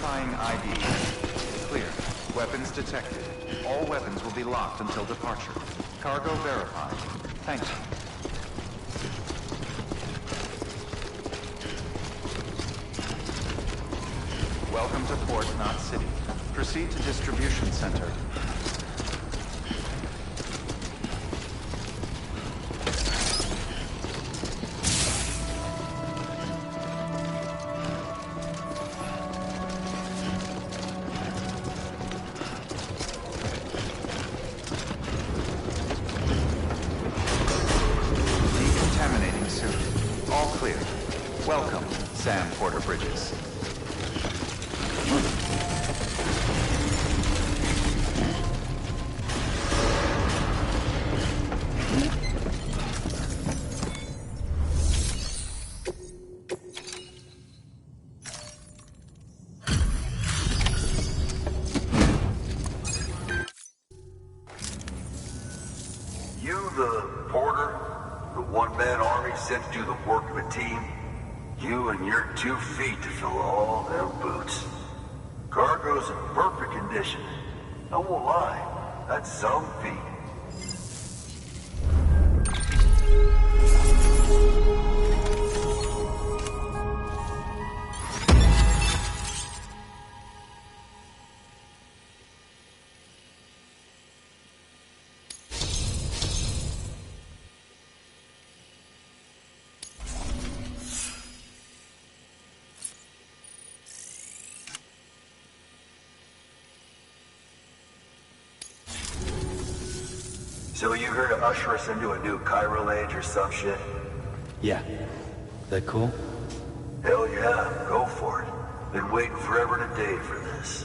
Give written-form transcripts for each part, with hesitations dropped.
Verifying ID. Clear. Weapons detected. All weapons will be locked until departure. Cargo verified. Thank you. Welcome to Port, not City. Proceed to Distribution Center. Decontaminating suit. All clear. Welcome, Sam Porter Bridges. You the porter? The one-man army sent to do the work of a team? You and your 2 feet to fill all them boots. Cargo's in perfect condition. I won't lie, that's some feat. So you here to usher us into a new chiral age or some shit? Yeah. That cool? Hell yeah, go for it. Been waiting forever and a day for this.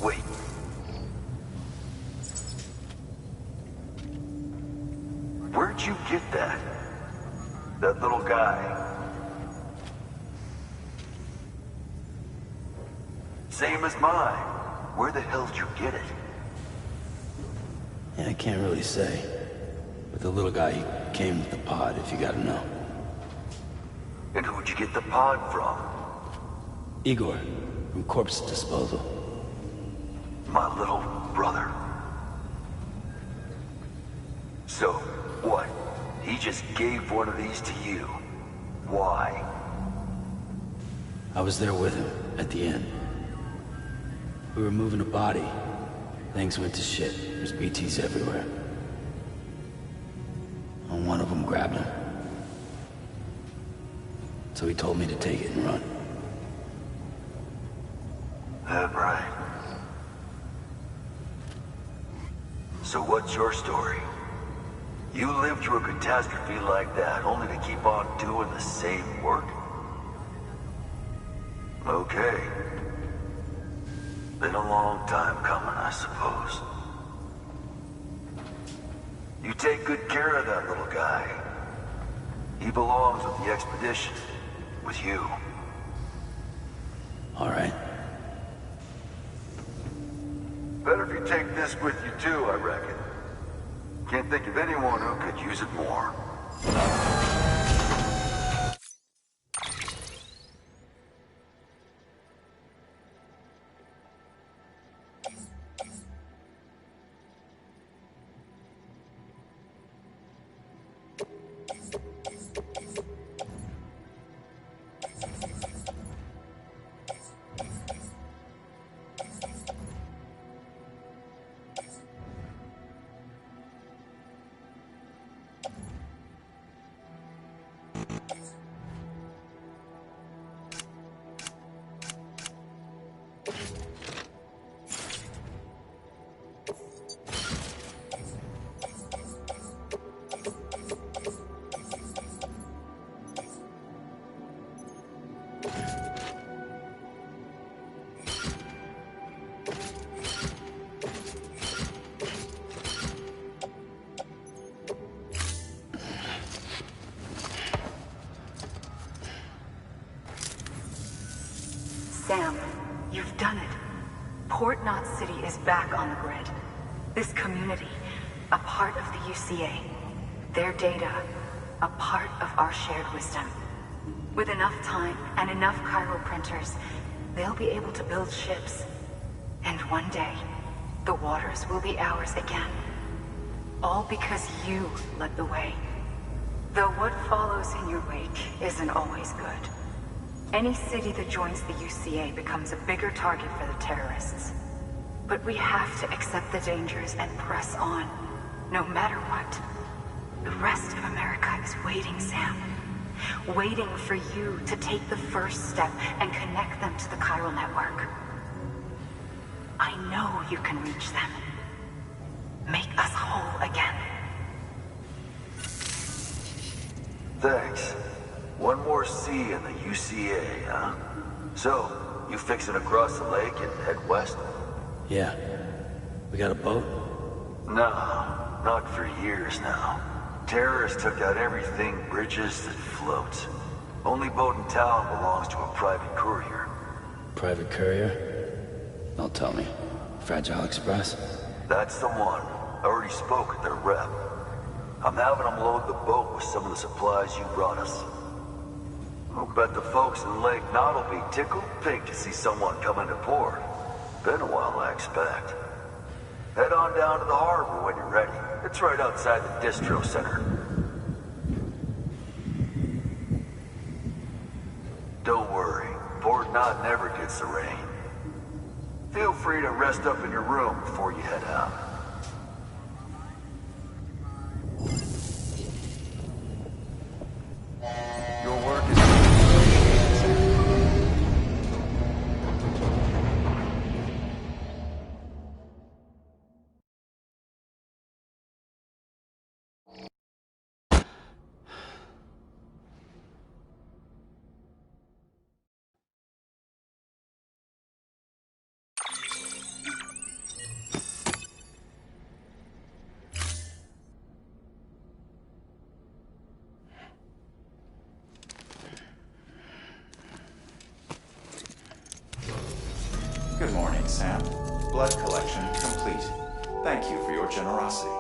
Wait. Where'd you get that? That little guy? Same as mine. Where the hell did you get it? Yeah, I can't really say. But the little guy, he came with the pod, if you gotta know. And who'd you get the pod from? Igor, from Corpse Disposal. My little brother. So, what? He just gave one of these to you. Why? I was there with him, at the end. We were moving a body. Things went to shit. There's BTs everywhere. And one of them grabbed him. So he told me to take it and run. That right. So what's your story? You lived through a catastrophe like that, only to keep on doing the same work? Okay. Been a long time coming, I suppose. You take good care of that little guy. He belongs with the expedition. With you. All right. Better if you take this with you too, I reckon. Can't think of anyone who could use it more. Port Knot City is back on the grid. This community, a part of the UCA. Their data, a part of our shared wisdom. With enough time and enough Cairo printers, they'll be able to build ships. And one day, the waters will be ours again. All because you led the way. Though what follows in your wake isn't always good. Any city that joins the UCA becomes a bigger target for the terrorists. But we have to accept the dangers and press on, no matter what. The rest of America is waiting, Sam. Waiting for you to take the first step and connect them to the chiral network. I know you can reach them. Make us whole again. Thanks. One more C in the UCA, huh? So, you fixing across the lake and head west? Yeah. We got a boat? No, not for years now. Terrorists took out everything bridges that floats. Only boat in town belongs to a private courier. Private courier? Don't tell me. Fragile Express? That's the one. I already spoke with their rep. I'm having them load the boat with some of the supplies you brought us. I'll bet the folks in Lake Knot will be tickled pink to see someone come into port. Been a while, I expect. Head on down to the harbor when you're ready. It's right outside the distro center. Don't worry, Port Knot never gets the rain. Feel free to rest up in your room before you head out. Your work is appreciated. Good morning, Sam. Blood collection complete. Thank you for your generosity.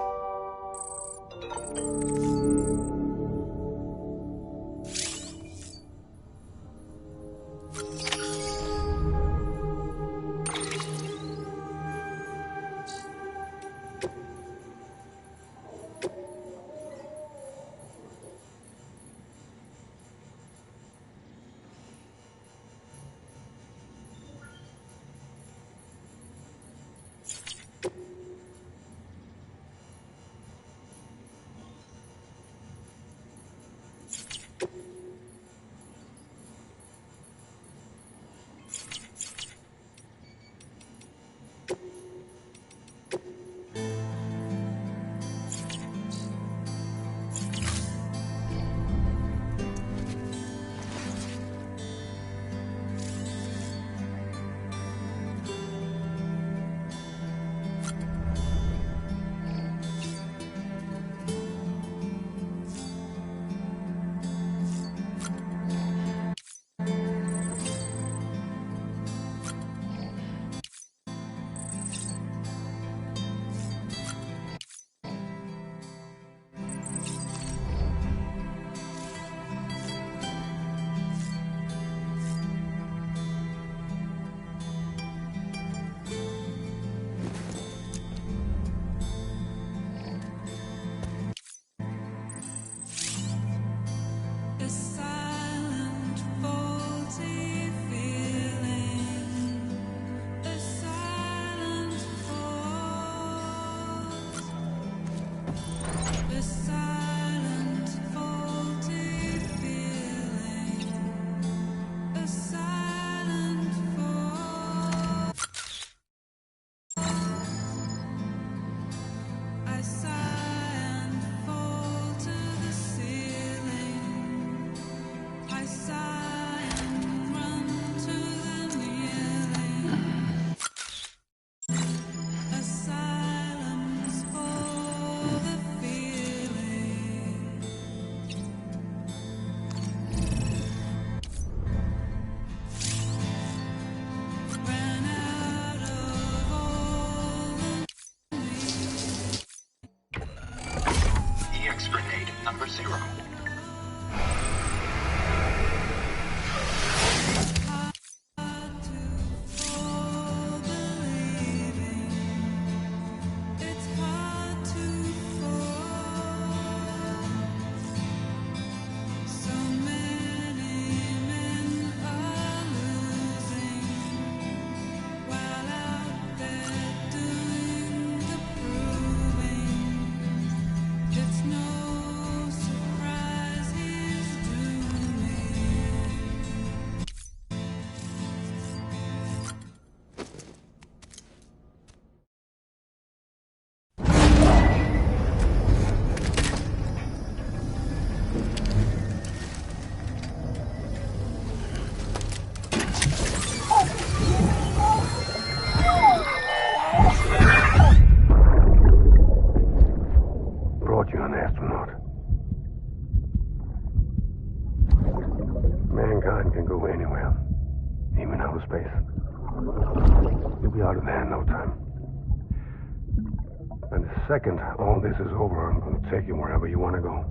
number 0. Mankind can go anywhere, even outer space. You'll be out of there in no time. And the second all this is over, I'm going to take you wherever you want to go.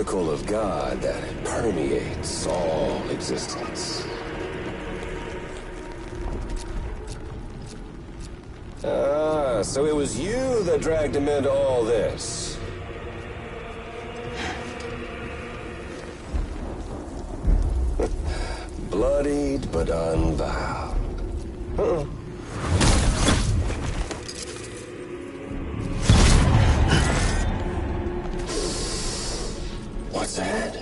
particle of God that permeates all existence. Ah, so it was you that dragged him into all this. Bloodied but unvowed. Uh-oh. What's that?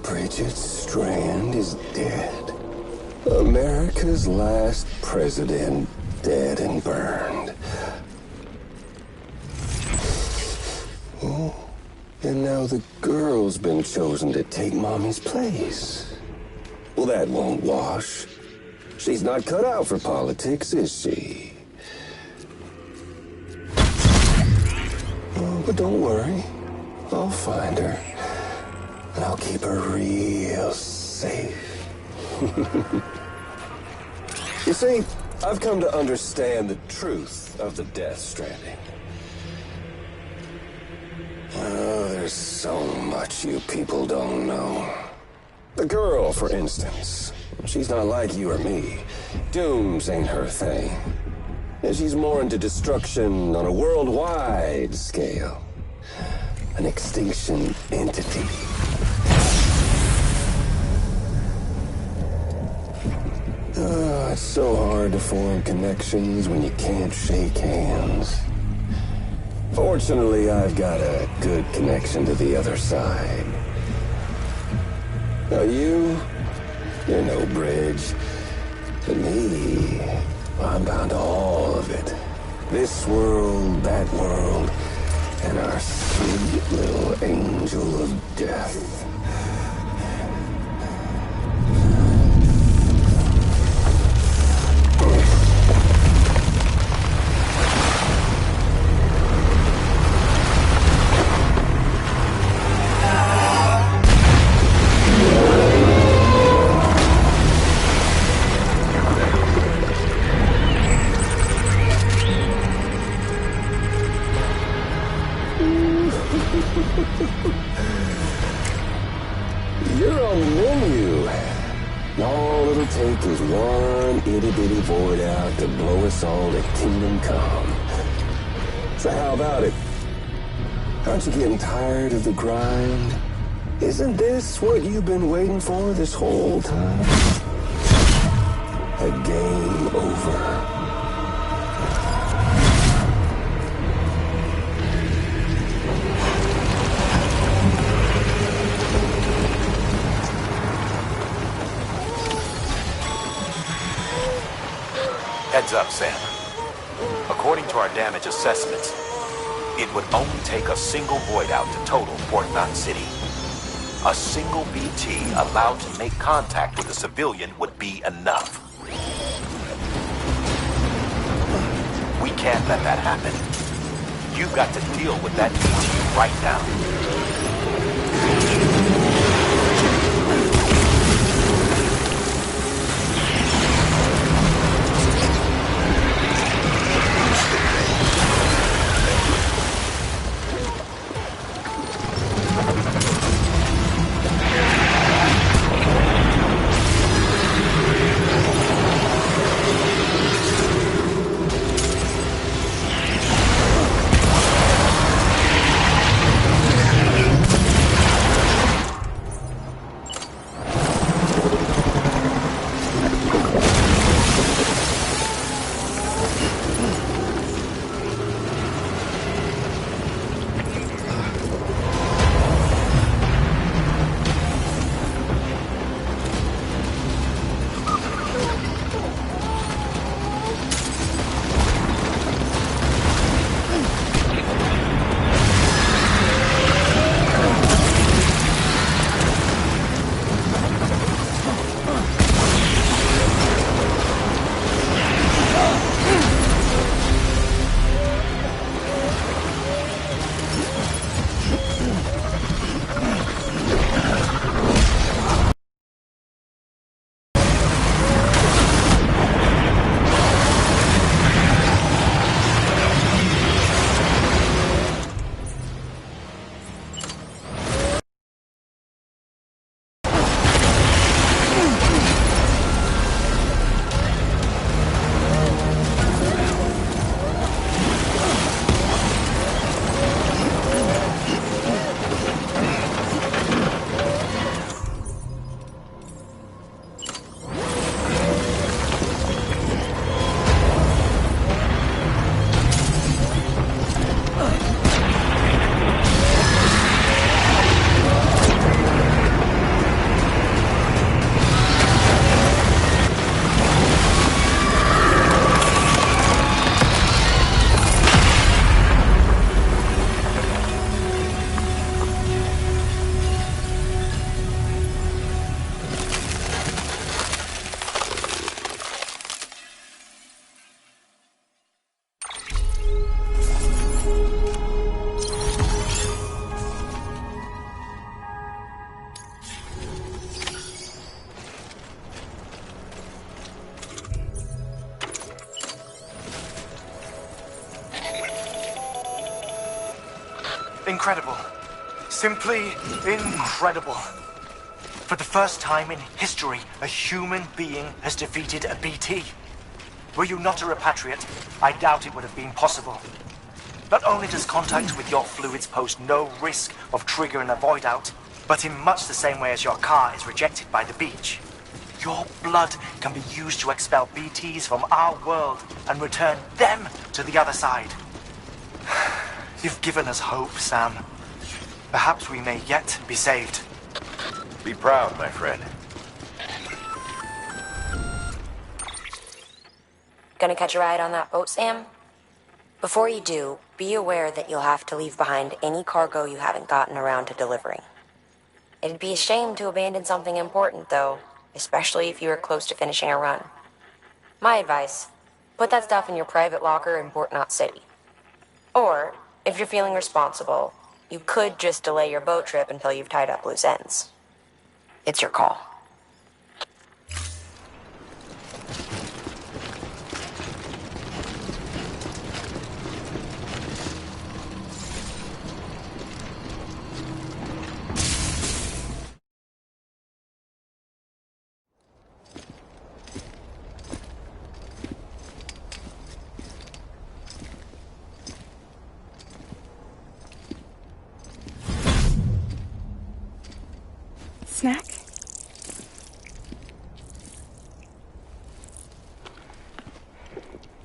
Bridget Strand is dead. America's last president dead and burned. Oh, and now the girl's been chosen to take Mommy's place. Well, that won't wash. She's not cut out for politics, is she? Oh, but don't worry. I'll find her. And I'll keep her real safe. You see, I've come to understand the truth of the Death Stranding. Oh, there's so much you people don't know. The girl, for instance, she's not like you or me. Dooms ain't her thing. And she's more into destruction on a worldwide scale. An extinction entity. Oh, it's so hard to form connections when you can't shake hands. Fortunately, I've got a good connection to the other side. Now you're no bridge. But me, I'm bound to all of it. This world, that world, and our sweet little angel of death. You're on the menu. All it'll take is one itty-bitty void out to blow us all to kingdom come. So how about it? Aren't you getting tired of the grind? Isn't this what you've been waiting for this whole time? A game over. Heads up, Sam. According to our damage assessments, it would only take a single void out to total Port Knot City. A single BT allowed to make contact with a civilian would be enough. We can't let that happen. You've got to deal with that BT right now. Incredible. Simply incredible. For the first time in history, a human being has defeated a BT. Were you not a repatriate, I doubt it would have been possible. Not only does contact with your fluids pose no risk of triggering a void out, but in much the same way as your car is rejected by the beach. Your blood can be used to expel BTs from our world and return them to the other side. You've given us hope, Sam. Perhaps we may yet be saved. Be proud, my friend. Gonna catch a ride on that boat, Sam? Before you do, be aware that you'll have to leave behind any cargo you haven't gotten around to delivering. It'd be a shame to abandon something important, though, especially if you are close to finishing a run. My advice, put that stuff in your private locker in Port Knot City. Or, if you're feeling responsible, you could just delay your boat trip until you've tied up loose ends. It's your call. Snack?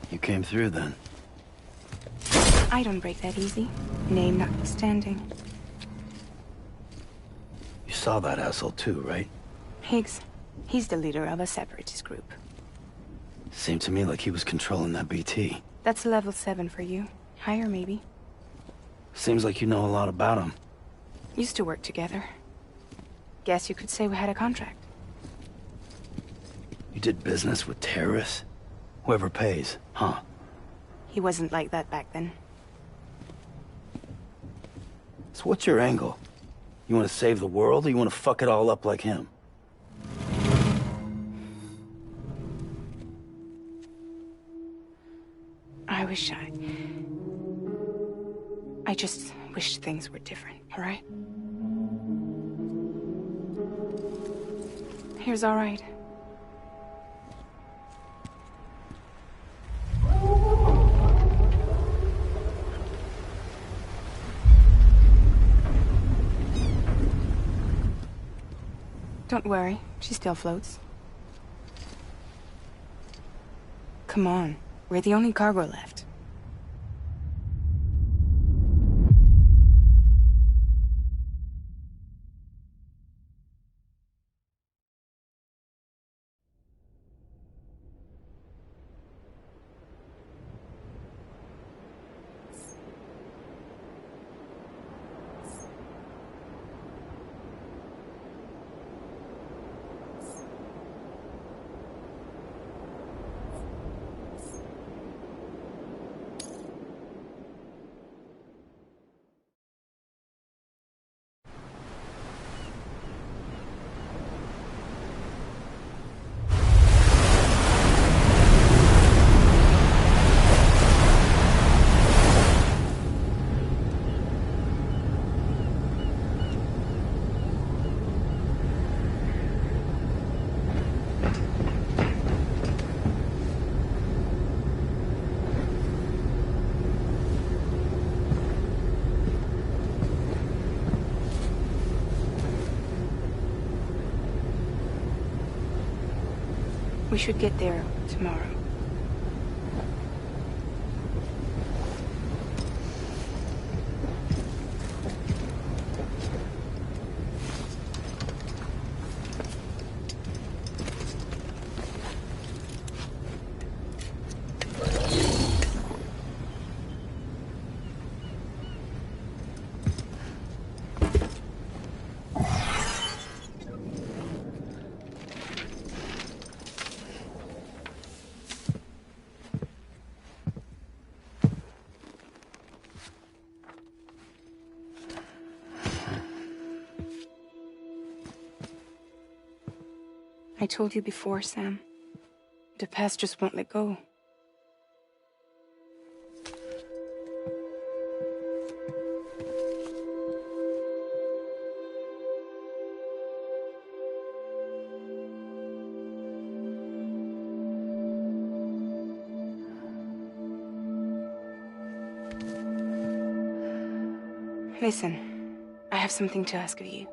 You came through then. I don't break that easy. Name notwithstanding. You saw that asshole too, right? Higgs. He's the leader of a separatist group. Seemed to me like he was controlling that BT. That's level 7 for you. Higher, maybe. Seems like you know a lot about him. Used to work together. Guess you could say we had a contract. You did business with terrorists? Whoever pays, huh? He wasn't like that back then. So what's your angle? You want to save the world, or you want to fuck it all up like him? I just wish things were different, all right? Here's all right. Don't worry, she still floats. Come on, we're the only cargo left. We should get there tomorrow. I told you before, Sam. The past just won't let go. Listen, I have something to ask of you.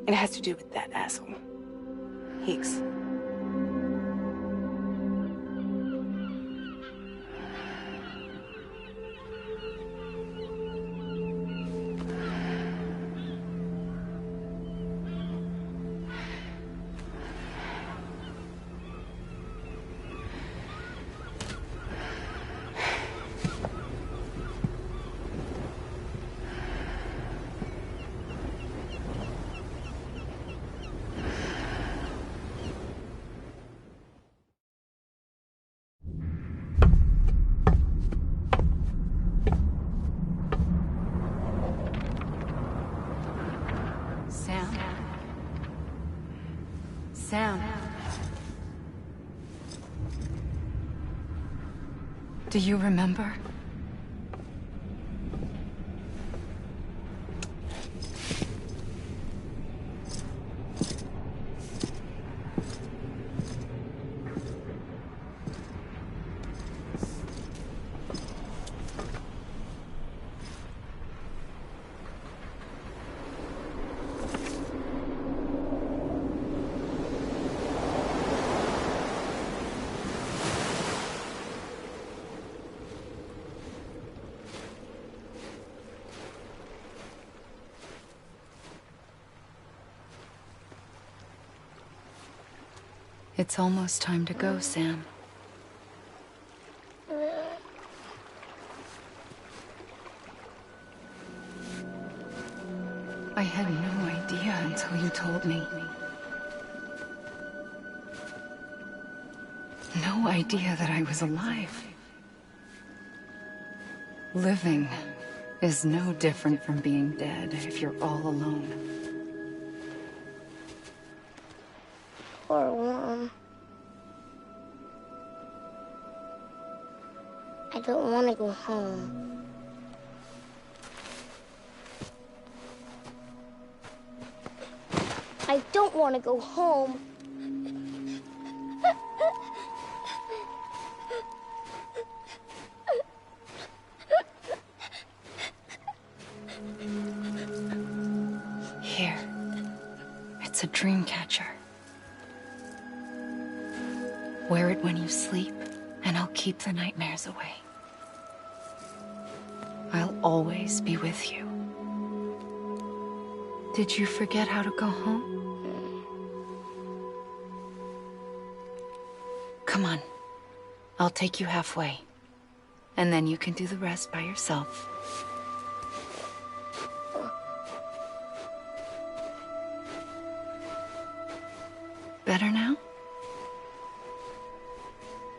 It has to do with that asshole, Higgs. Sam. Do you remember? It's almost time to go, Sam. I had no idea until you told me. No idea that I was alive. Living is no different from being dead if you're all alone. Poor Worm. I don't want to go home. I don't want to go home. Here. It's a dream catcher. Wear it when you sleep, and I'll keep the nightmares away. I'll always be with you. Did you forget how to go home? Come on. I'll take you halfway. And then you can do the rest by yourself. Better now?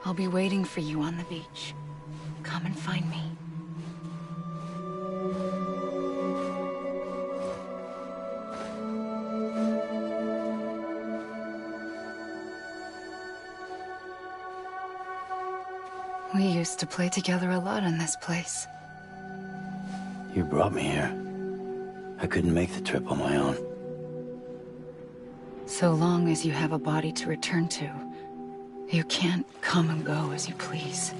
I'll be waiting for you on the beach. Come and find me. We used to play together a lot in this place. You brought me here. I couldn't make the trip on my own. So long as you have a body to return to, you can't come and go as you please.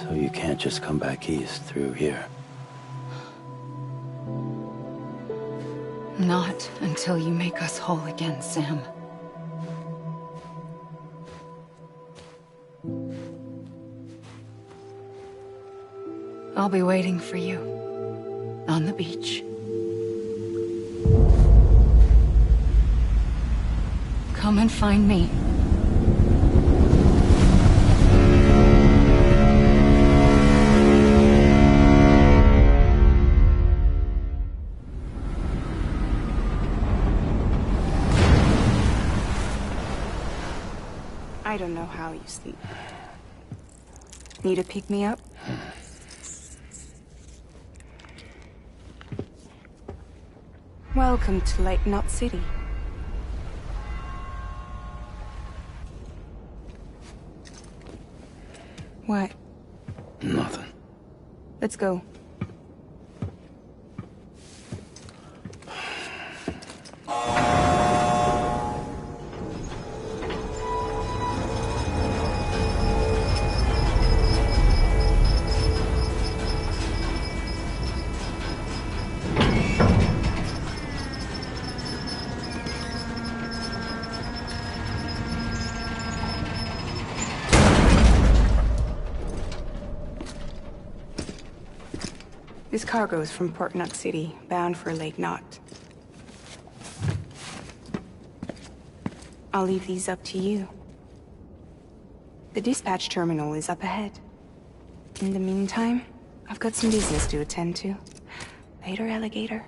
So you can't just come back east through here? Not until you make us whole again, Sam. I'll be waiting for you on the beach. Come and find me. I don't know how you sleep. Need a pick-me-up? Welcome to Lake Knot City. What? Nothing. Let's go. These cargoes from Port Knot City, bound for Lake Knot. I'll leave these up to you. The dispatch terminal is up ahead. In the meantime, I've got some business to attend to. Later, alligator.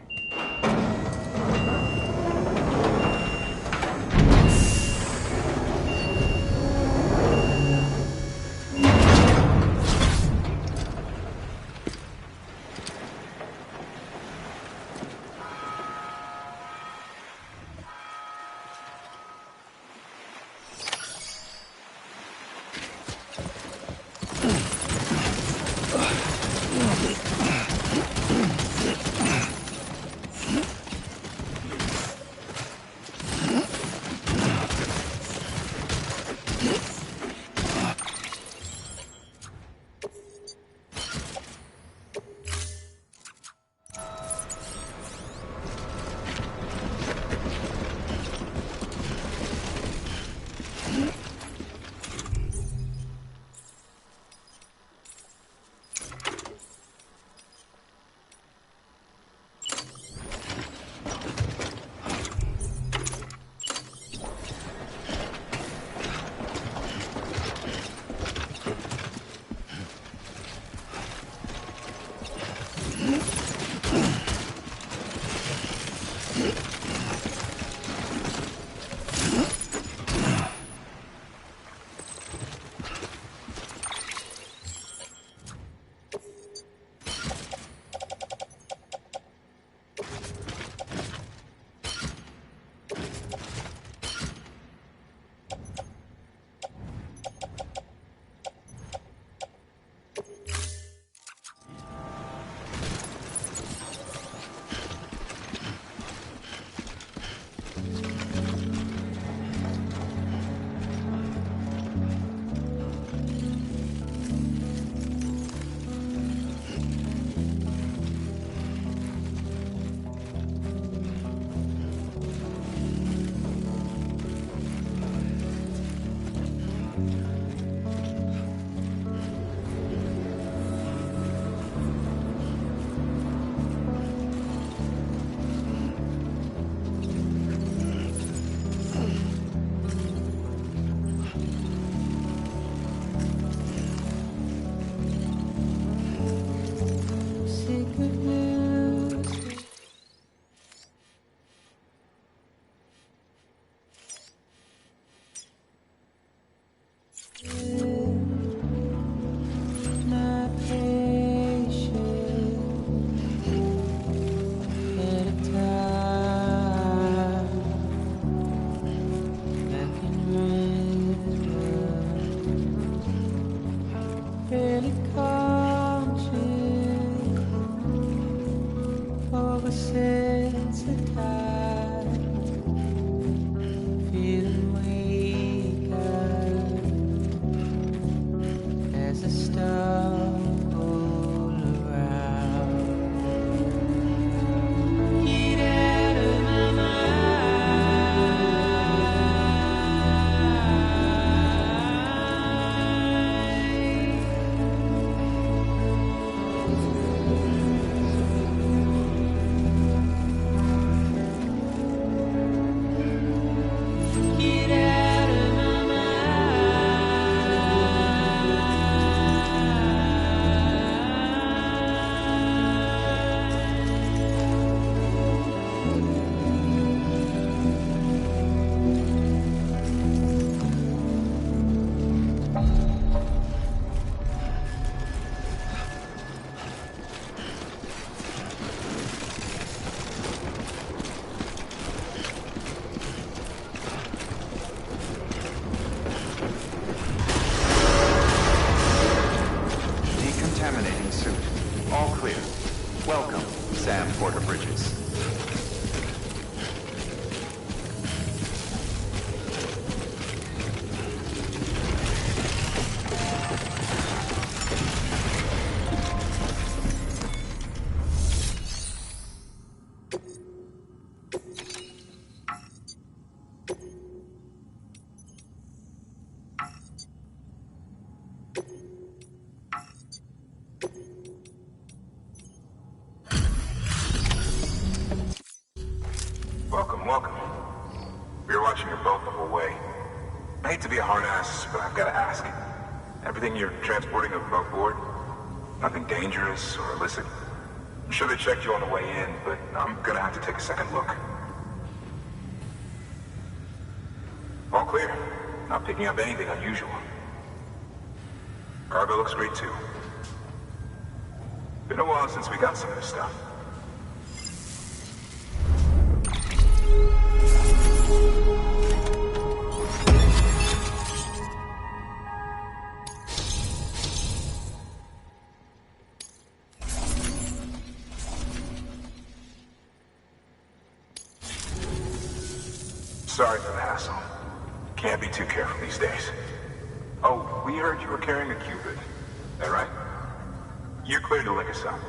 Welcome, welcome. We were watching your boat the whole way. I hate to be a hard ass, but I've got to ask. Everything you're transporting above board? Nothing dangerous or illicit? I'm sure they checked you on the way in, but I'm gonna have to take a second look. All clear. Not picking up anything unusual. Cargo looks great too. Been a while since we got some of this stuff. Sorry for the hassle. Can't be too careful these days. Oh, we heard you were carrying a Cupid. That right? You're clear to link us up.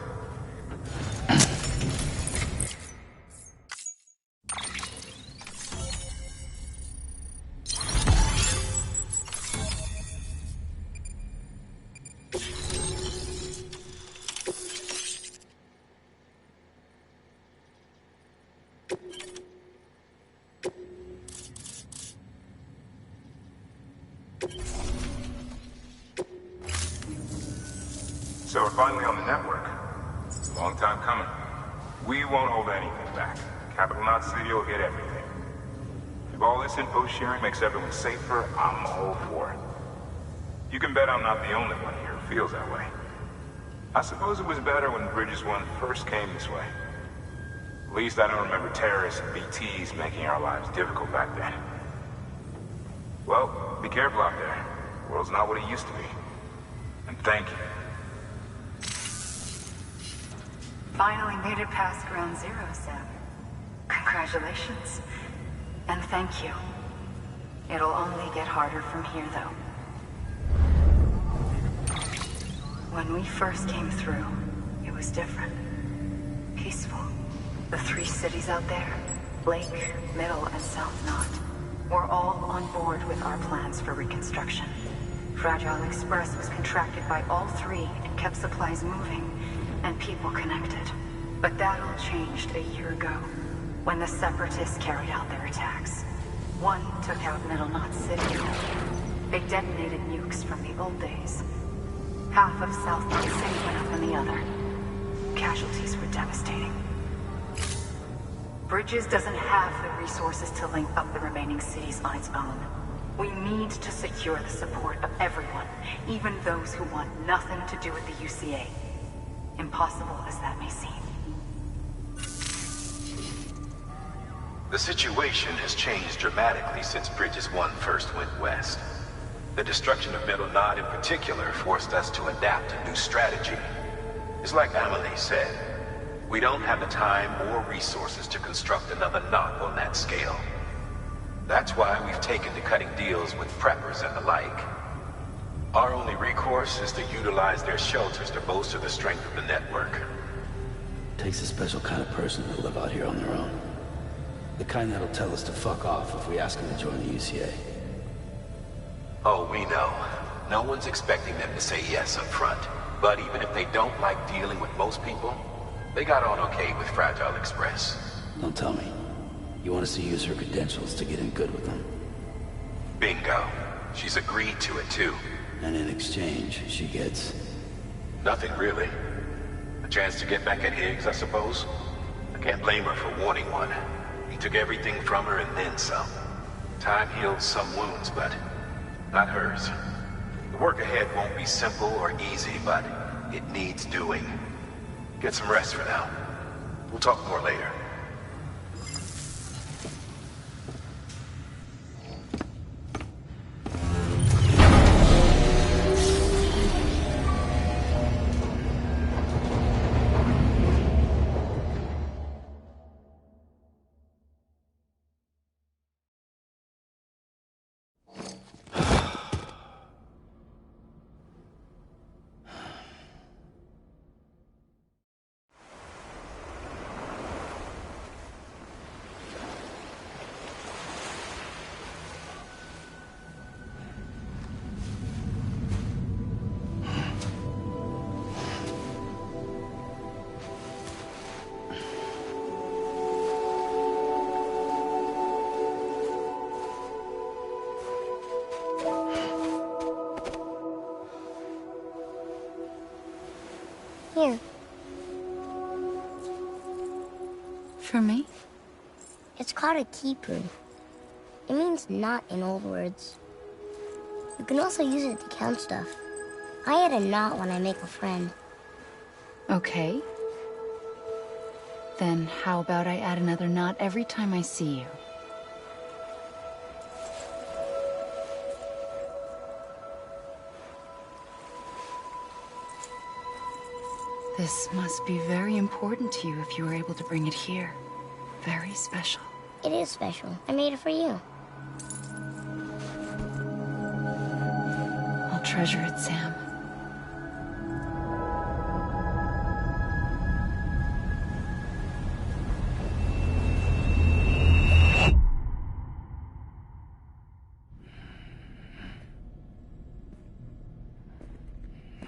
So we're finally on the network. Long time coming. We won't hold anything back. Capital Knot City will get everything. If all this info sharing makes everyone safer, I'm all for it. You can bet I'm not the only one here who feels that way. I suppose it was better when Bridges 1 first came this way. At least I don't remember terrorists and BTs making our lives difficult back then. Well, be careful out there. The world's not what it used to be. And thank you. Finally made it past ground zero, Sam. Congratulations. And thank you. It'll only get harder from here, though. When we first came through, it was different. Peaceful. The 3 cities out there, Lake, Middle, and South Knot, were all on board with our plans for reconstruction. Fragile Express was contracted by all 3 and kept supplies moving and people connected. But that all changed a year ago, when the Separatists carried out their attacks. One took out Middle Knot City. They detonated nukes from the old days. Half of South Knot City went up in the other. Casualties were devastating. Bridges doesn't have the resources to link up the remaining cities on its own. We need to secure the support of everyone, even those who want nothing to do with the UCA. Impossible as that may seem. The situation has changed dramatically since Bridges 1 first went west. The destruction of Middle Knot in particular forced us to adapt a new strategy. It's like Amelie said, we don't have the time or resources to construct another knot on that scale. That's why we've taken to cutting deals with preppers and the like. Our only recourse is to utilize their shelters to bolster the strength of the network. Takes a special kind of person to live out here on their own. The kind that'll tell us to fuck off if we ask them to join the UCA. Oh, we know. No one's expecting them to say yes up front. But even if they don't like dealing with most people, they got on okay with Fragile Express. Don't tell me. You want us to use her credentials to get in good with them? Bingo. She's agreed to it too. And in exchange, she gets... Nothing really. A chance to get back at Higgs, I suppose? I can't blame her for wanting one. He took everything from her and then some. Time heals some wounds, but not hers. The work ahead won't be simple or easy, but it needs doing. Get some rest for now. We'll talk more later. me? It's called a keeper. It means knot in old words. You can also use it to count stuff. I add a knot when I make a friend. Okay. Then how about I add another knot every time I see you? This must be very important to you if you were able to bring it here. Very special. It is special. I made it for you. I'll treasure it, Sam.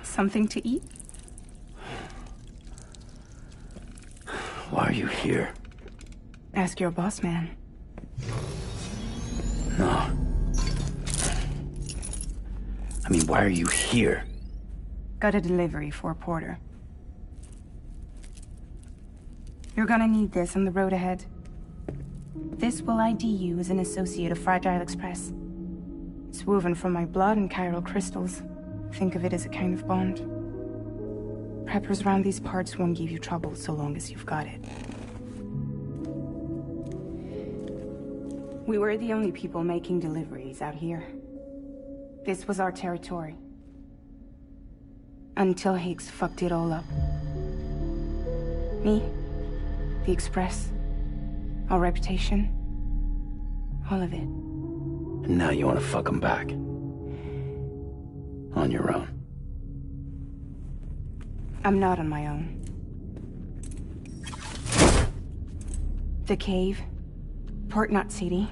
Something to eat? Why are you here? Ask your boss man. No. I mean, why are you here? Got a delivery for Porter. You're gonna need this on the road ahead. This will ID you as an associate of Fragile Express. It's woven from my blood and chiral crystals. Think of it as a kind of bond. Preppers around these parts won't give you trouble so long as you've got it. We were the only people making deliveries out here. This was our territory. Until Higgs fucked it all up. Me, the Express, our reputation, all of it. And now you want to fuck them back. On your own. I'm not on my own. The cave, Port Knot City,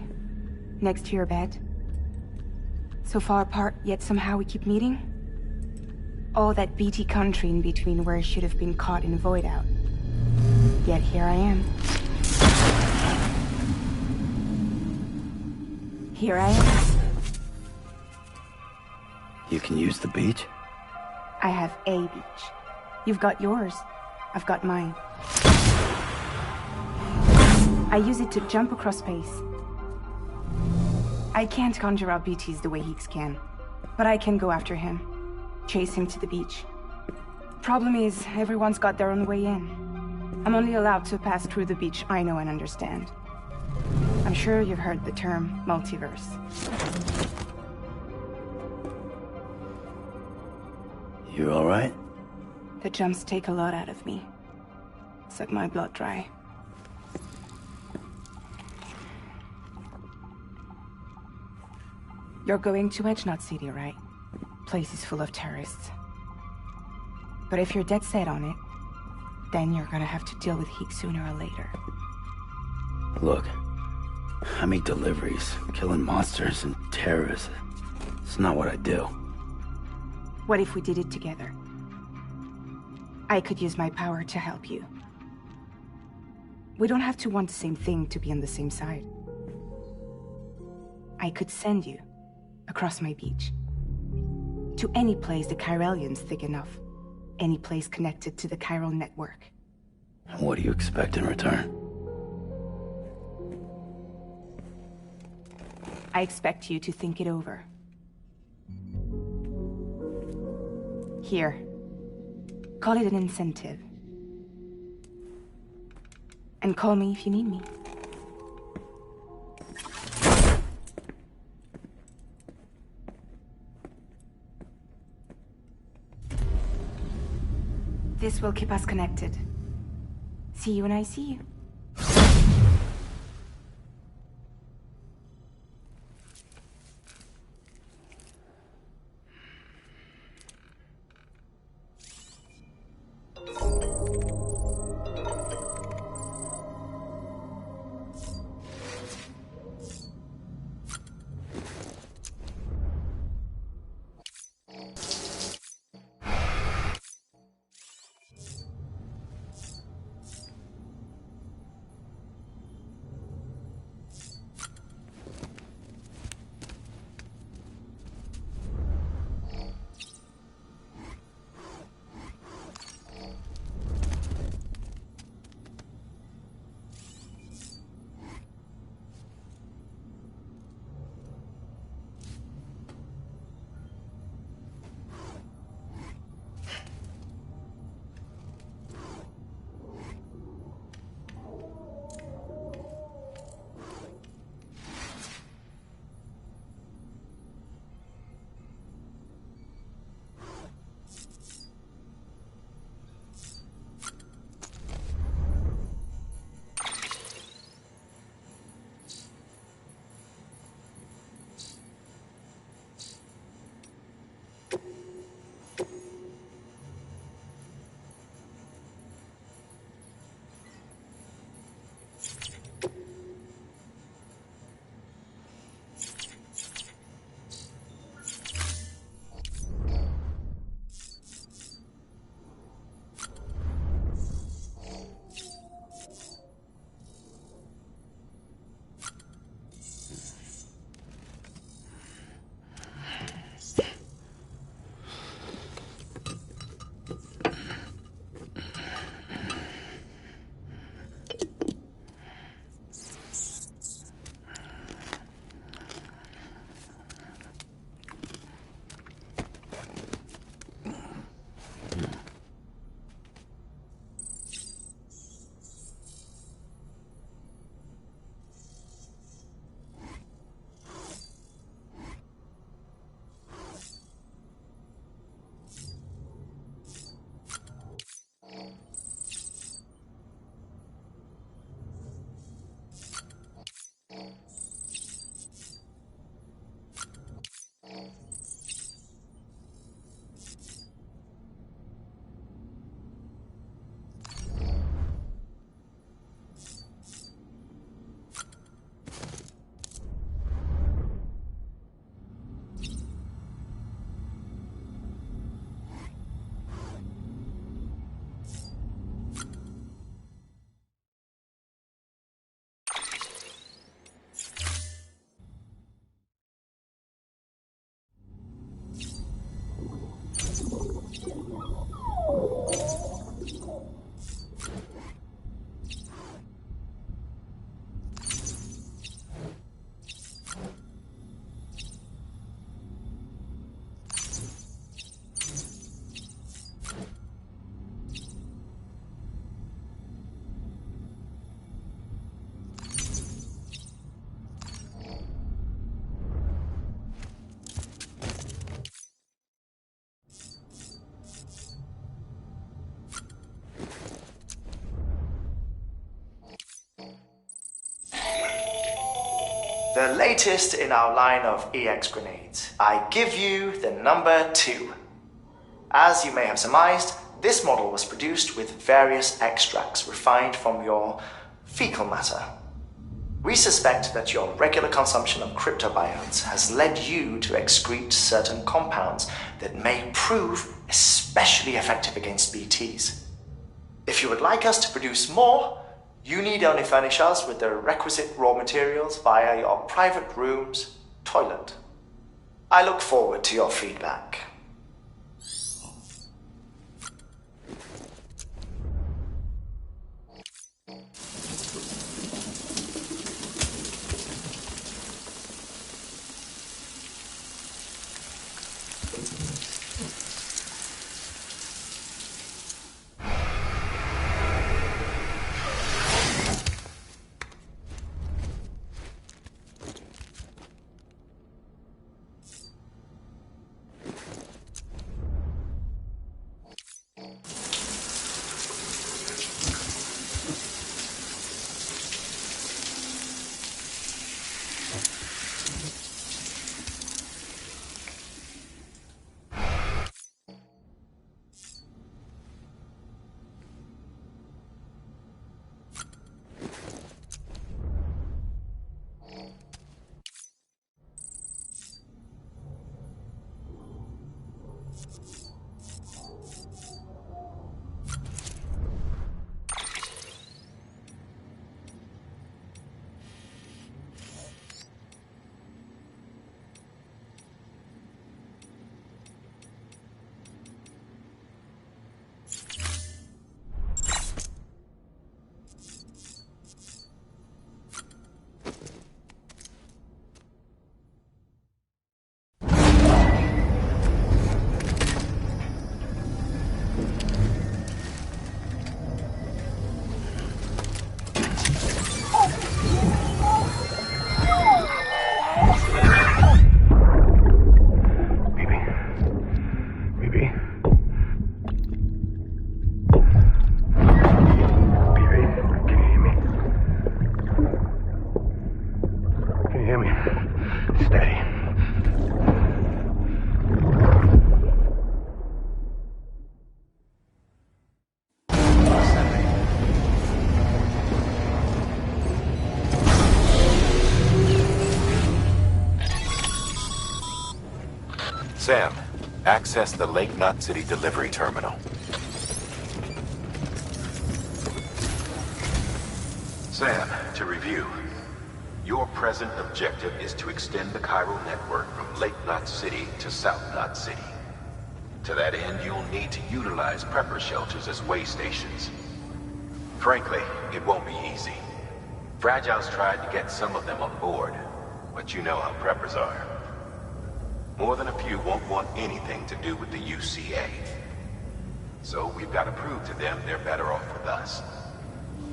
next to your bed. So far apart, yet somehow we keep meeting. All that BT country in between where I should have been caught in void out. Yet here I am. Here I am. You can use the beach? I have a beach. You've got yours. I've got mine. I use it to jump across space. I can't conjure up BTs the way Higgs can, but I can go after him, chase him to the beach. Problem is, everyone's got their own way in. I'm only allowed to pass through the beach I know and understand. I'm sure you've heard the term multiverse. You all right? The jumps take a lot out of me. Suck my blood dry. You're going to Edge Knot City, right? Place is full of terrorists. But if you're dead set on it, then you're gonna have to deal with Higgs sooner or later. Look, I make deliveries, killing monsters and terrorists. It's not what I do. What if we did it together? I could use my power to help you. We don't have to want the same thing to be on the same side. I could send you across my beach. To any place the Chiralian's thick enough. Any place connected to the chiral network. What do you expect in return? I expect you to think it over. Here. Call it an incentive. And call me if you need me. This will keep us connected. See you when I see you. The latest in our line of EX grenades. I give you the number 2. As you may have surmised, this model was produced with various extracts refined from your fecal matter. We suspect that your regular consumption of cryptobiotes has led you to excrete certain compounds that may prove especially effective against BTs. If you would like us to produce more, you need only furnish us with the requisite raw materials via your private room's toilet. I look forward to your feedback. Sam, access the Lake Knot City delivery terminal. Sam, to review. Your present objective is to extend the chiral network from Lake Knot City to South Knot City. To that end, you'll need to utilize prepper shelters as way stations. Frankly, it won't be easy. Fragile's tried to get some of them on board, but you know how preppers are. More than a few won't want anything to do with the UCA. So we've got to prove to them they're better off with us.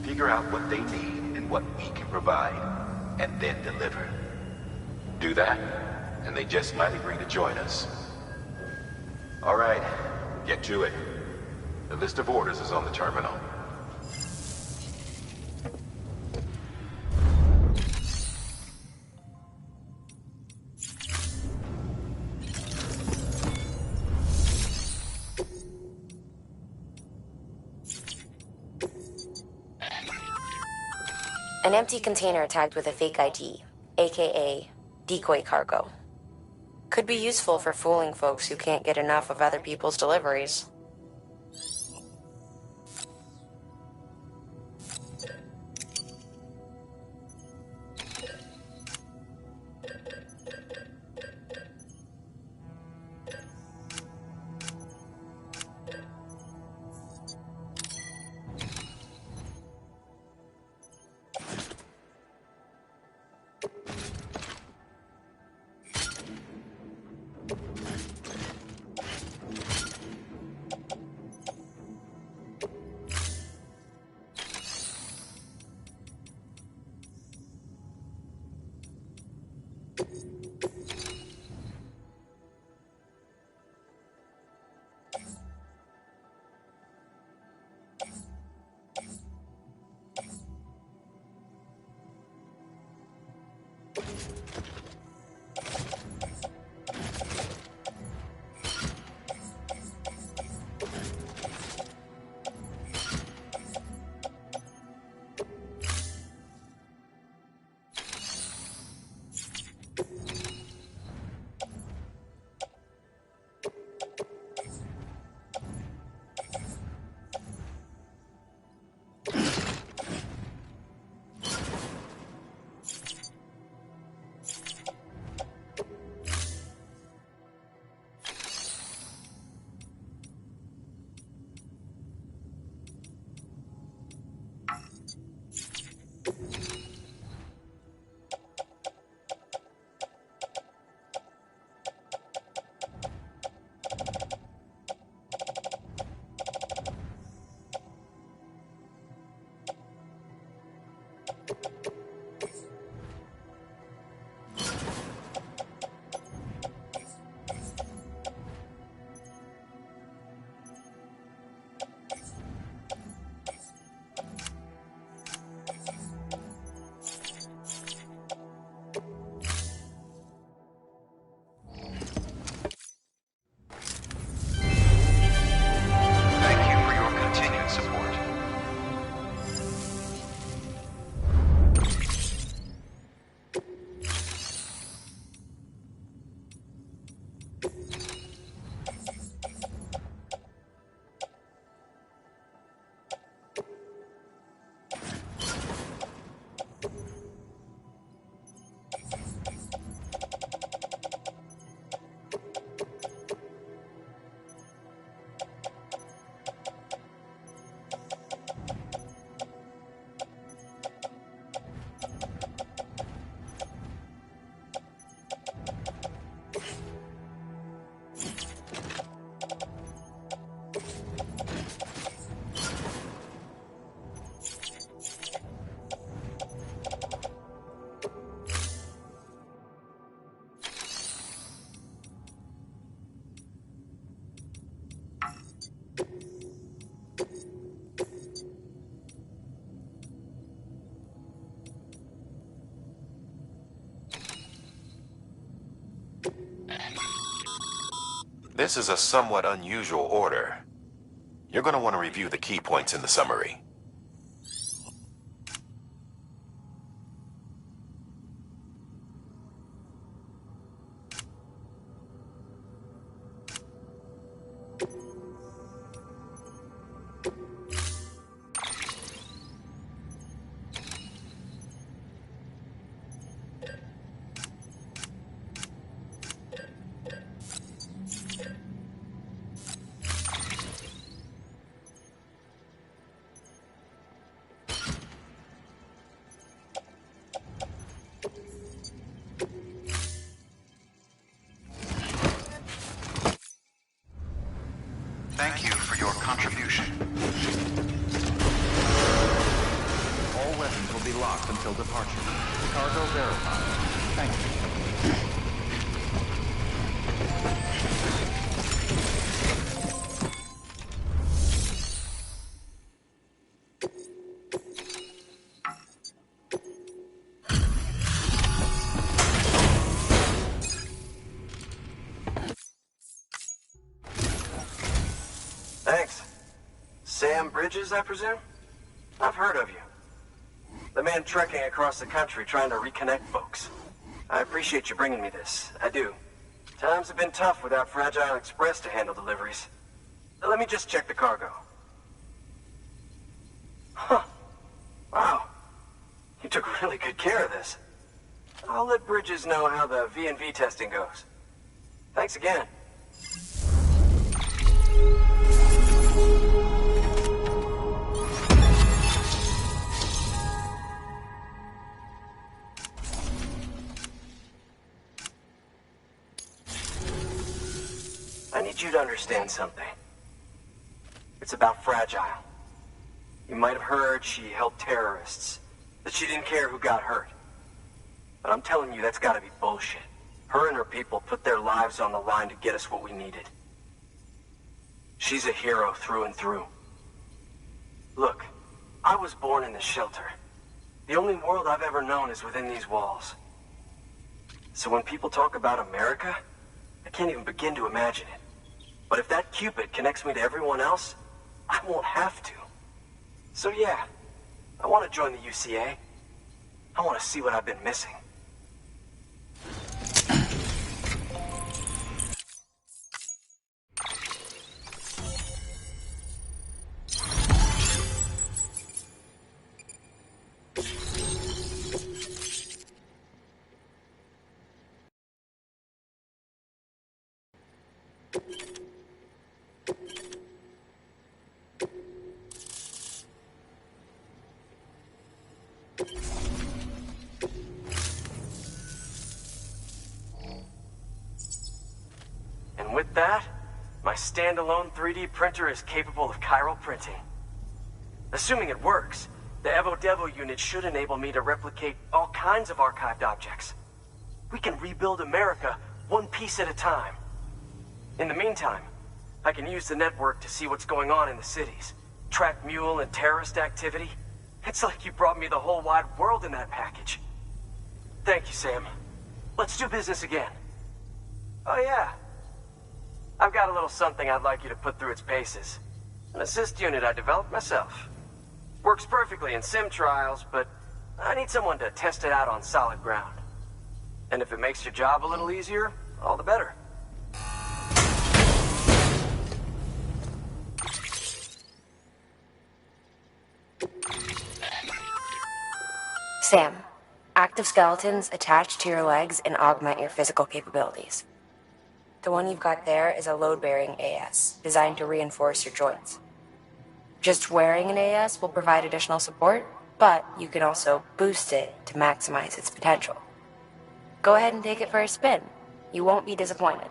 Figure out what they need and what we can provide, and then deliver. Do that, and they just might agree to join us. All right, get to it. The list of orders is on the terminal. An empty container tagged with a fake ID, aka decoy cargo. Could be useful for fooling folks who can't get enough of other people's deliveries. This is a somewhat unusual order. You're going to want to review the key points in the summary. Thank you for your contribution. All weapons will be locked until departure. Cargo verified. Thank you. Thanks. Sam Bridges, I presume? I've heard of you. The man trekking across the country trying to reconnect folks. I appreciate you bringing me this. I do. Times have been tough without Fragile Express to handle deliveries. Let me just check the cargo. Huh. Wow. You took really good care of this. I'll let Bridges know how the V&V testing goes. Thanks again. I need you to understand something. It's about Fragile. You might have heard she helped terrorists, that she didn't care who got hurt. But I'm telling you, that's gotta be bullshit. Her and her people put their lives on the line to get us what we needed. She's a hero through and through. Look, I was born in this shelter. The only world I've ever known is within these walls. So when people talk about America, I can't even begin to imagine it. But if that Cupid connects me to everyone else, I won't have to. So yeah, I want to join the UCA. I want to see what I've been missing. And with that, my standalone 3D printer is capable of chiral printing. Assuming it works, the Evo Devo unit should enable me to replicate all kinds of archived objects. We can rebuild America one piece at a time. In the meantime, I can use the network to see what's going on in the cities, track mule and terrorist activity. It's like you brought me the whole wide world in that package. Thank you, Sam. Let's do business again. Oh yeah. I've got a little something I'd like you to put through its paces. An assist unit I developed myself. Works perfectly in sim trials, but I need someone to test it out on solid ground. And if it makes your job a little easier, all the better. Sam, active skeletons attach to your legs and augment your physical capabilities. The one you've got there is a load-bearing AS, designed to reinforce your joints. Just wearing an AS will provide additional support, but you can also boost it to maximize its potential. Go ahead and take it for a spin. You won't be disappointed.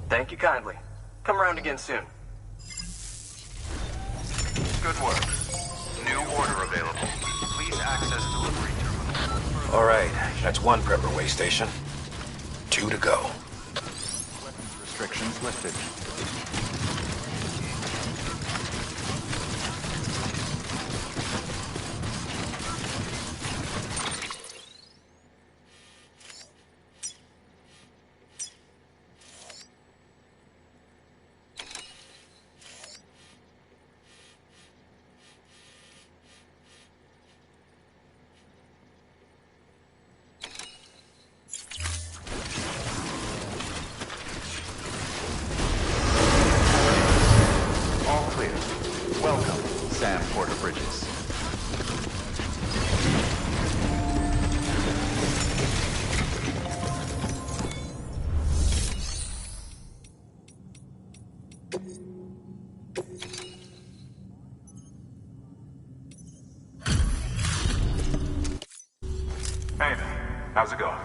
Thank you kindly. Come around again soon. Good work. New order available. Please access delivery terminal. All right, that's one prepper way station. 2 to go. Weapons restrictions lifted. Hey there. How's it going?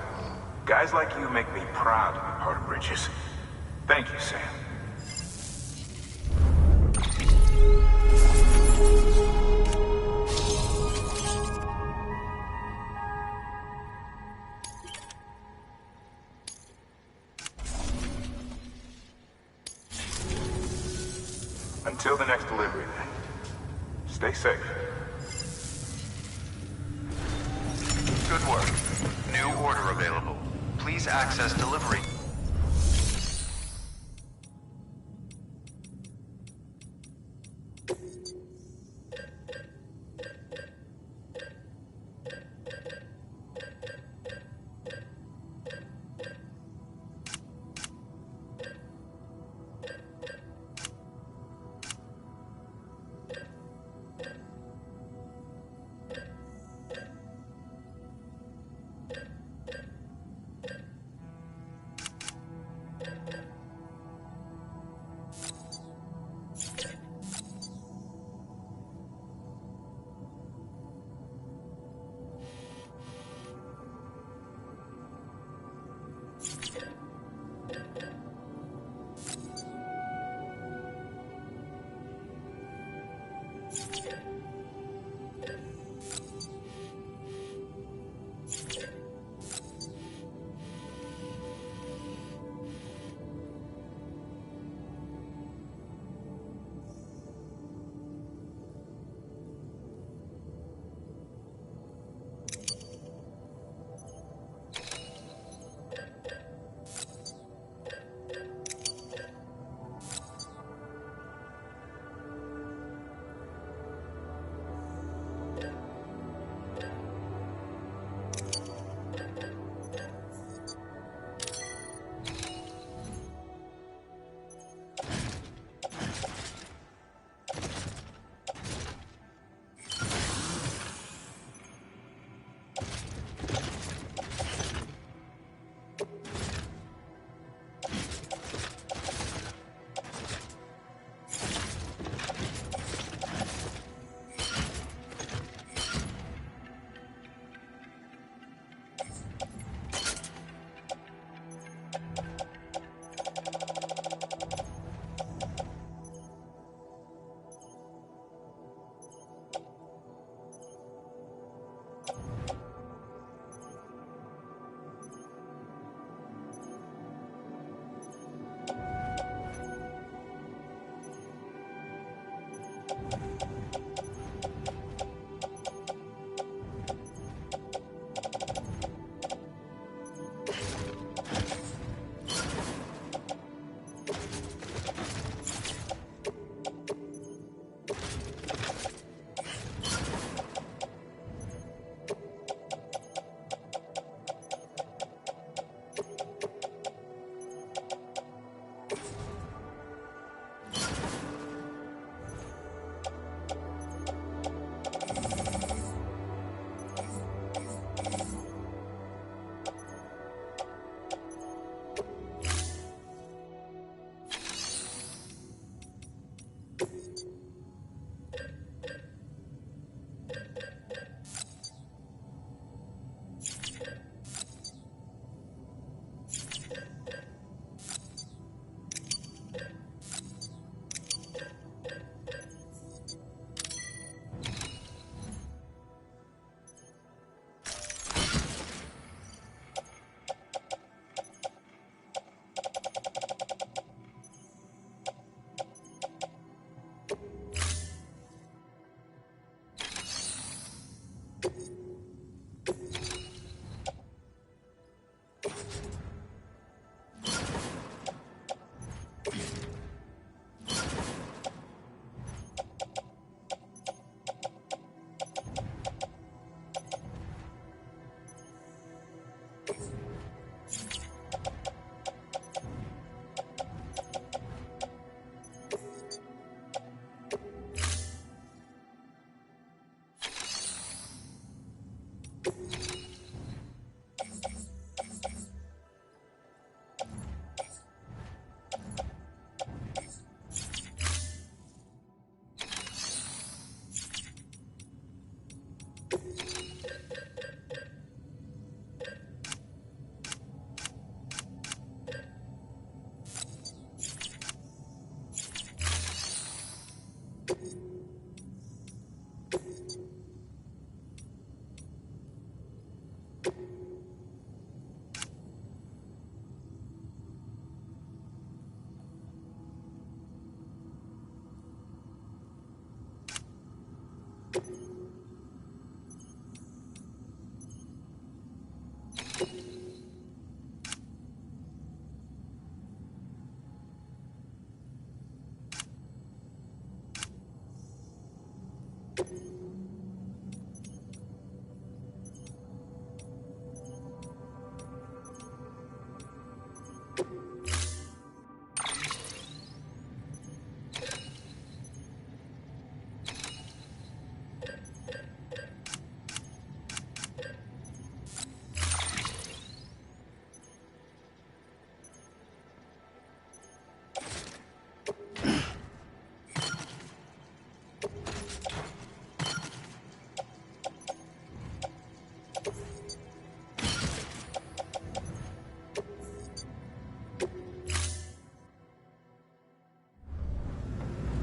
Guys like you make me proud to be part of Bridges. Thank you, Sam. Until the next delivery, then. Stay safe. Good work. New order available. Please access delivery.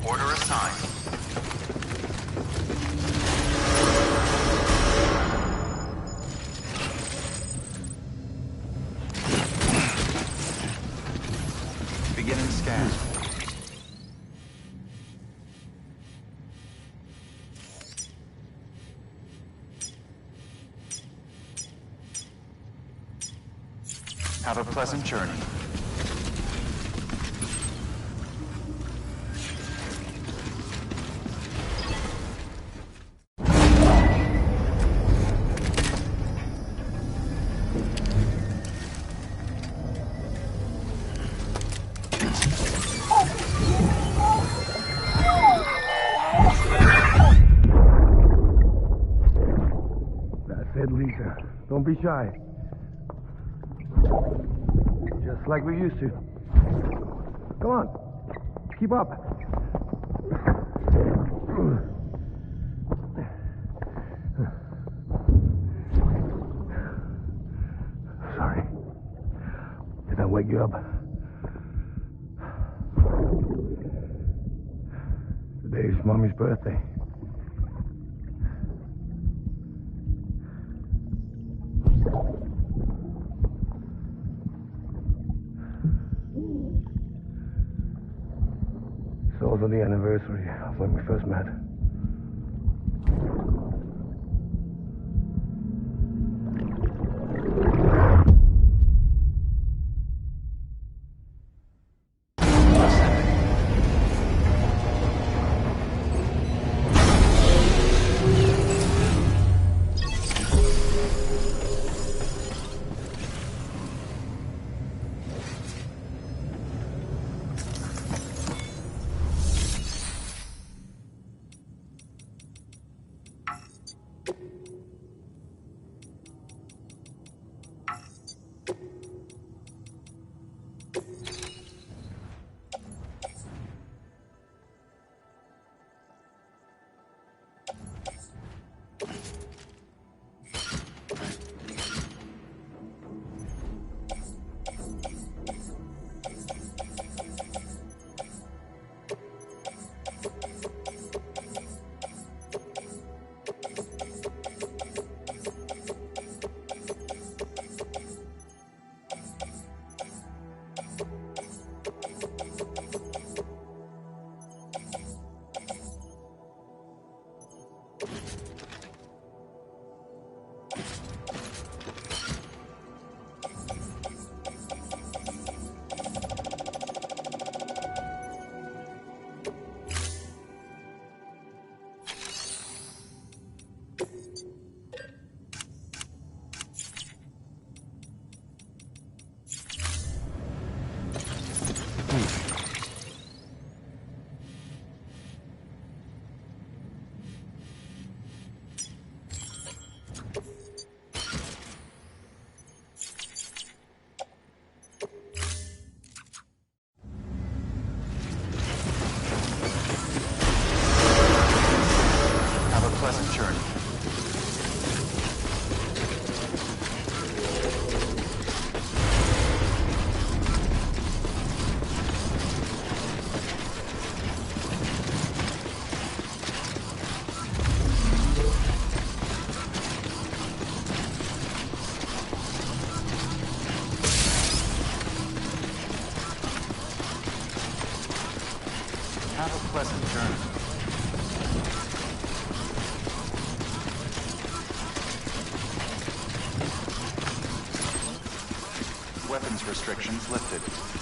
Order assigned. Beginning scan. Have a pleasant journey. Lisa, don't be shy. Just like we used to. Come on, keep up. Sorry. Did I wake you up? Today's Mommy's birthday. It's also the anniversary of when we first met. Have a pleasant journey. Weapons restrictions lifted.